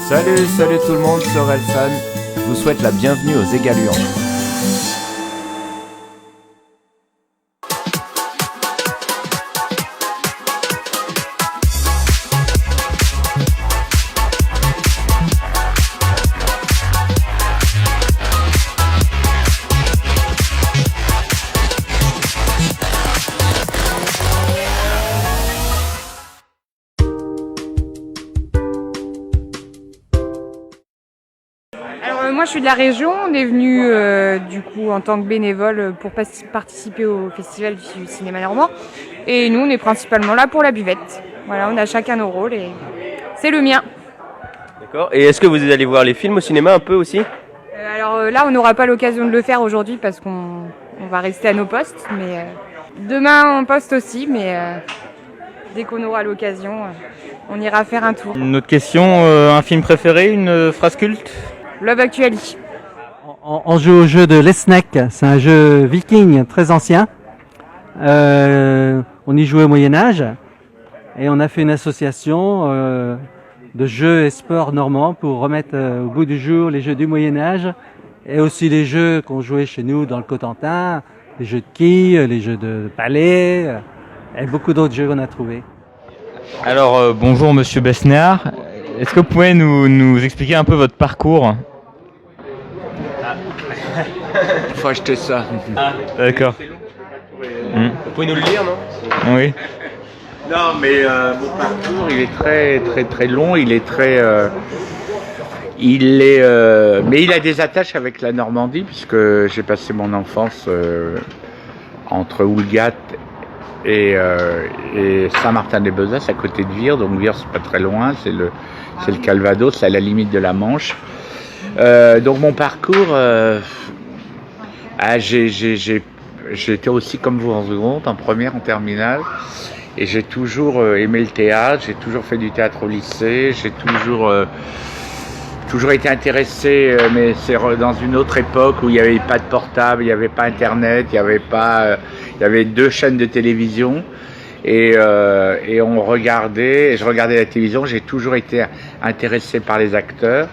Salut tout le monde, c'est Orelsan. Je vous souhaite la bienvenue aux Égaluants. Moi je suis de la région, on est venu du coup en tant que bénévole pour participer au festival du cinéma normand et nous on est principalement là pour la buvette. Voilà, on a chacun nos rôles et c'est le mien. D'accord. Et est-ce que vous allez voir les films au cinéma un peu aussi ? Alors là on n'aura pas l'occasion de le faire aujourd'hui parce qu'on va rester à nos postes, mais demain on poste aussi, mais dès qu'on aura l'occasion on ira faire un tour. Une autre question, un film préféré, une phrase culte ? Love Actually. On joue au jeu de l'Esnek, c'est un jeu viking très ancien. On y jouait au Moyen-Âge et on a fait une association de jeux et sports normands pour remettre au goût du jour les jeux du Moyen-Âge et aussi les jeux qu'on jouait chez nous dans le Cotentin, les jeux de quilles, les jeux de palais et beaucoup d'autres jeux qu'on a trouvés. Alors bonjour Monsieur Besnéard, est-ce que vous pouvez nous expliquer un peu votre parcours ? Faut acheter ça. D'accord. Vous pouvez nous le lire, non ? Oui. Non, mais mon parcours, il est très long. Il est très, mais il a des attaches avec la Normandie puisque j'ai passé mon enfance entre Houlgat et Saint-Martin-des-Besaces, à côté de Vire. Donc Vire, c'est pas très loin, c'est le Calvados, c'est à la limite de la Manche. Donc mon parcours, j'ai été aussi comme vous en seconde, en première, en terminale. Et j'ai toujours aimé le théâtre, j'ai toujours fait du théâtre au lycée, j'ai toujours été intéressé, mais c'est dans une autre époque où il n'y avait pas de portable, il n'y avait pas internet, il y avait 2 chaînes de télévision et on regardait, et je regardais la télévision, j'ai toujours été intéressé par les acteurs.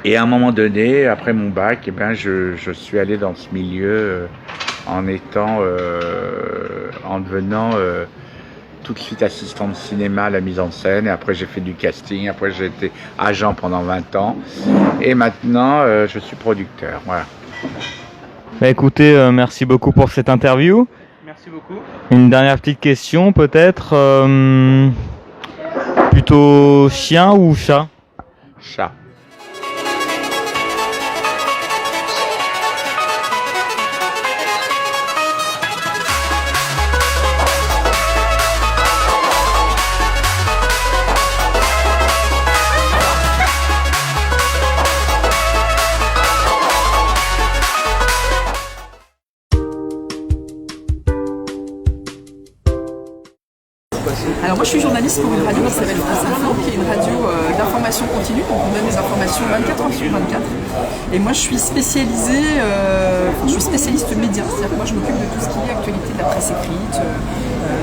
Et à un moment donné, après mon bac, je suis allé dans ce milieu en devenant tout de suite assistant de cinéma à la mise en scène. Et après, j'ai fait du casting. Après, j'ai été agent pendant 20 ans. Et maintenant, je suis producteur. Voilà. Bah, écoutez, merci beaucoup pour cette interview. Merci beaucoup. Une dernière petite question peut-être. Plutôt chien ou chat ? Chat. Alors moi je suis journaliste pour une radio qui s'appelle France Info, qui est une radio d'information continue, donc on donne des informations 24 heures sur 24. Et moi je suis spécialisée, je suis spécialiste média, c'est-à-dire que moi je m'occupe de tout ce qui est actualité de la presse écrite,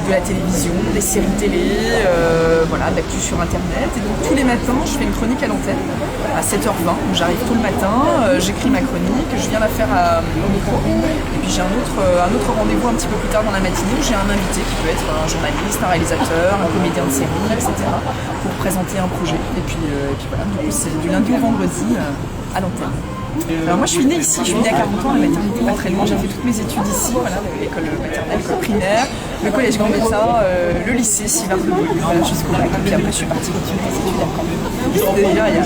de la télévision, des séries télé, voilà, d'actu sur internet. Et donc tous les matins je fais une chronique à l'antenne à 7h20, donc j'arrive tôt le matin, j'écris ma chronique, je viens la faire au micro. Et puis j'ai un autre rendez-vous un petit peu plus tard dans la matinée où j'ai un invité qui peut être un journaliste, un réalisateur, un comédien de série, etc. pour présenter un projet. Et puis voilà, du coup c'est du lundi au vendredi à l'antenne. Alors moi je suis née ici, je suis née à 40 ans, la maternité pas très loin, j'ai fait toutes mes études ici, voilà, l'école maternelle, l'école primaire, le collège Gambetta, le lycée Sylvain de Beaulieu, voilà, jusqu'au bac. Puis après je suis partie continuer mes études à Caen. C'était déjà il y a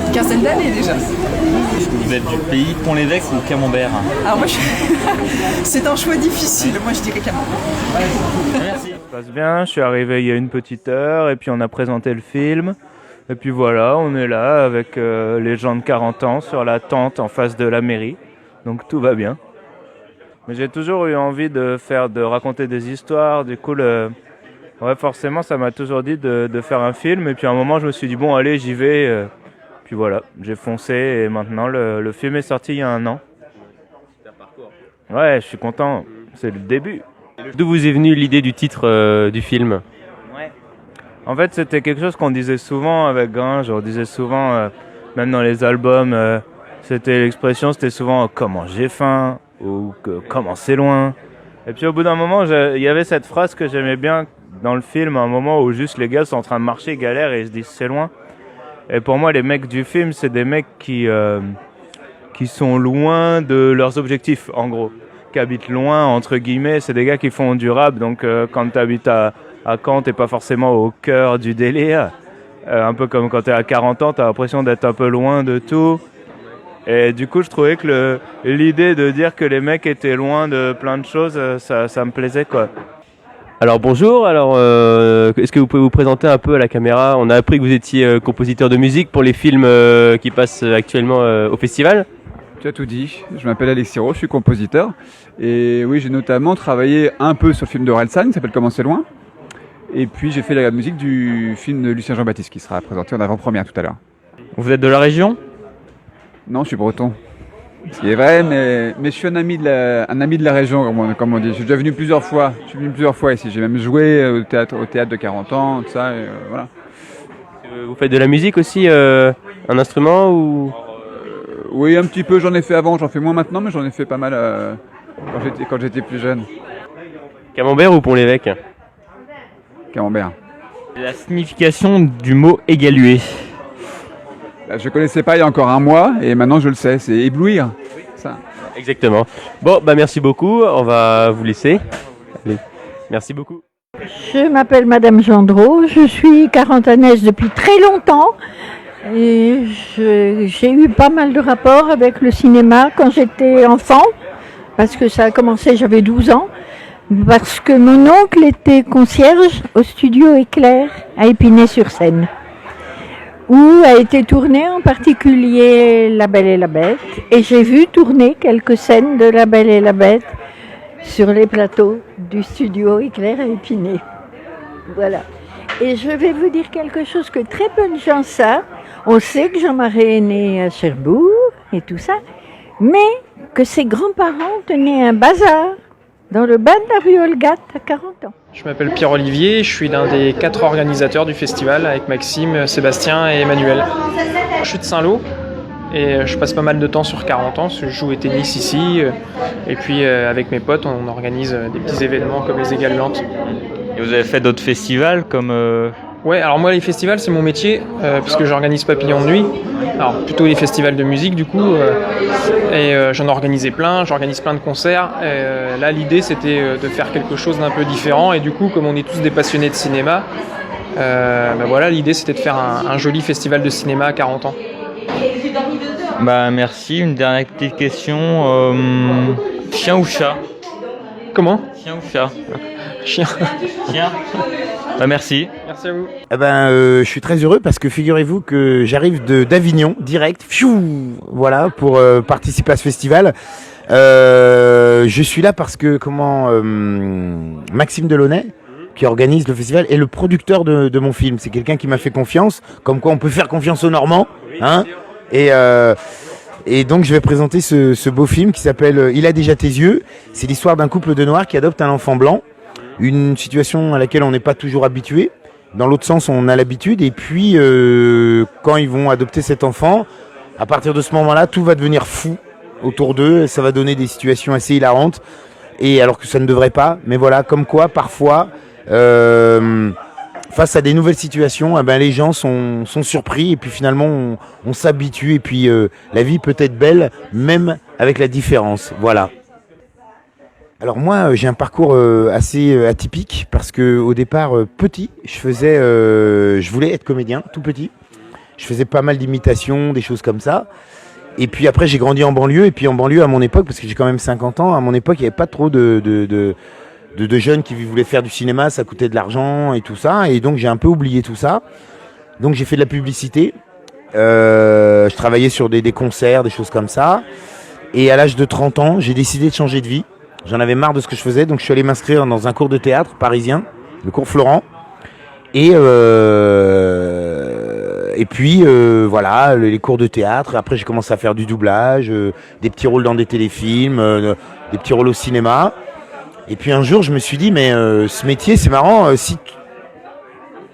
une quinzaine d'années déjà. Vous êtes du pays Pont-l'Évêque ou Camembert ? Alors moi c'est un choix difficile, moi je dirais Camembert. Merci. Ça passe bien, je suis arrivé il y a une petite heure et puis on a présenté le film. Et puis voilà, on est là avec les gens de 40 ans sur la tente en face de la mairie. Donc tout va bien. Mais j'ai toujours eu envie de raconter des histoires. Du coup, ouais, forcément, ça m'a toujours dit de faire un film. Et puis à un moment, je me suis dit, bon, allez, j'y vais. Puis voilà, j'ai foncé et maintenant, le film est sorti il y a 1 an. C'est un parcours. Ouais, je suis content. C'est le début. D'où vous est venue l'idée du titre du film ? En fait, c'était quelque chose qu'on disait souvent avec Gringe, on disait souvent, même dans les albums, c'était l'expression, c'était souvent « comment j'ai faim » ou « comment c'est loin ». Et puis au bout d'un moment, il y avait cette phrase que j'aimais bien dans le film, un moment où juste les gars sont en train de marcher, galèrent et ils se disent « c'est loin ». Et pour moi, les mecs du film, c'est des mecs qui sont loin de leurs objectifs, en gros. Qui habitent loin, entre guillemets, c'est des gars qui font du rap, donc quand tu habites à Caen, t'es pas forcément au cœur du délire. Un peu comme quand t'es à 40 ans, t'as l'impression d'être un peu loin de tout. Et du coup, je trouvais que l'idée de dire que les mecs étaient loin de plein de choses, ça me plaisait, quoi. Alors bonjour, est-ce que vous pouvez vous présenter un peu à la caméra? On a appris que vous étiez compositeur de musique pour les films qui passent actuellement au festival. Tu as tout dit, je m'appelle Alexis Rowe, je suis compositeur. Et oui, j'ai notamment travaillé un peu sur le film de Orelsan, qui s'appelle Comment c'est loin. Et puis j'ai fait la musique du film de Lucien Jean-Baptiste, qui sera présenté en avant-première tout à l'heure. Vous êtes de la région? Non, je suis breton. Ce qui est vrai, mais je suis un ami de la région, comme on dit. Je suis déjà venu plusieurs fois. Je suis venu plusieurs fois ici. J'ai même joué au théâtre de 40 ans, tout ça, et voilà. Vous faites de la musique aussi, un instrument ou... Oui, un petit peu, j'en ai fait avant, j'en fais moins maintenant, mais j'en ai fait pas mal quand j'étais plus jeune. Camembert ou Pont-l'Évêque? Camembert. La signification du mot égaluer. Je ne connaissais pas il y a encore un mois, et maintenant je le sais, c'est éblouir. Ça. Exactement. Bon, merci beaucoup, on va vous laisser. Allez, merci beaucoup. Je m'appelle Madame Gendreau, je suis quarantanaise depuis très longtemps. Et j'ai eu pas mal de rapports avec le cinéma quand j'étais enfant, parce que ça a commencé, j'avais 12 ans, parce que mon oncle était concierge au studio Éclair à Épinay-sur-Seine, où a été tourné en particulier La Belle et la Bête, et j'ai vu tourner quelques scènes de La Belle et la Bête sur les plateaux du studio Éclair à Épinay. Voilà. Et je vais vous dire quelque chose que très peu de gens savent. On sait que Jean Marais est né à Cherbourg et tout ça, mais que ses grands-parents tenaient un bazar dans le bas de la rue Olgat à 40 ans. Je m'appelle Pierre-Olivier, je suis l'un des 4 organisateurs du festival avec Maxime, Sébastien et Emmanuel. Je suis de Saint-Lô et je passe pas mal de temps sur 40 ans, je joue au tennis ici et puis avec mes potes on organise des petits événements comme les Égaluantes. Et vous avez fait d'autres festivals comme... Ouais, alors moi les festivals c'est mon métier puisque j'organise Papillon de Nuit, alors plutôt les festivals de musique du coup et j'en ai organisé plein, j'organise plein de concerts. Là l'idée c'était de faire quelque chose d'un peu différent et du coup comme on est tous des passionnés de cinéma, voilà l'idée c'était de faire un joli festival de cinéma à 40 ans. Merci, une dernière petite question, chien ou chat? Comment? Chien ou chat? Chien. Chien. Merci. Merci à vous. Je suis très heureux parce que figurez-vous que j'arrive d'Avignon, direct, voilà, pour participer à ce festival. Je suis là parce que Maxime Delaunay, qui organise le festival, est le producteur de mon film. C'est quelqu'un qui m'a fait confiance, comme quoi on peut faire confiance aux Normands, hein. Et donc je vais présenter ce beau film qui s'appelle Il a déjà tes yeux. C'est l'histoire d'un couple de noirs qui adopte un enfant blanc. Une situation à laquelle on n'est pas toujours habitué. Dans l'autre sens, on a l'habitude. Et puis, quand ils vont adopter cet enfant, à partir de ce moment-là, tout va devenir fou autour d'eux. Ça va donner des situations assez hilarantes. Et alors que ça ne devrait pas. Mais voilà, comme quoi, parfois, face à des nouvelles situations, les gens sont surpris. Et puis finalement, on s'habitue. Et puis, la vie peut être belle, même avec la différence. Voilà. Alors moi, j'ai un parcours assez atypique parce que au départ, petit, je voulais être comédien, tout petit. Je faisais pas mal d'imitations, des choses comme ça. Et puis après, j'ai grandi en banlieue. Et puis en banlieue, à mon époque, parce que j'ai quand même 50 ans, à mon époque, il n'y avait pas trop de jeunes qui voulaient faire du cinéma. Ça coûtait de l'argent et tout ça. Et donc, j'ai un peu oublié tout ça. Donc, j'ai fait de la publicité. Je travaillais sur des concerts, des choses comme ça. Et à l'âge de 30 ans, j'ai décidé de changer de vie. J'en avais marre de ce que je faisais, donc je suis allé m'inscrire dans un cours de théâtre parisien, le cours Florent. Et puis voilà, les cours de théâtre. Après, j'ai commencé à faire du doublage, des petits rôles dans des téléfilms, des petits rôles au cinéma. Et puis un jour, je me suis dit, mais ce métier, c'est marrant. Si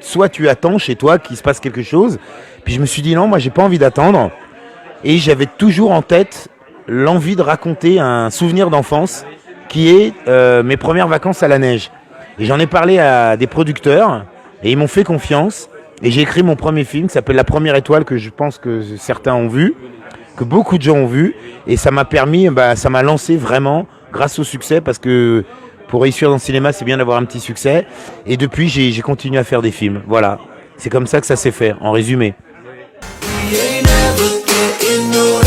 soit tu attends chez toi qu'il se passe quelque chose. Puis je me suis dit non, moi j'ai pas envie d'attendre. Et j'avais toujours en tête l'envie de raconter un souvenir d'enfance qui est mes premières vacances à la neige. Et j'en ai parlé à des producteurs et ils m'ont fait confiance. Et j'ai écrit mon premier film qui s'appelle La Première Étoile, que je pense que certains ont vu, que beaucoup de gens ont vu. Et ça m'a permis, ça m'a lancé vraiment grâce au succès, parce que pour réussir dans le cinéma, c'est bien d'avoir un petit succès. Et depuis, j'ai continué à faire des films. Voilà. C'est comme ça que ça s'est fait, en résumé. We ain't never getting no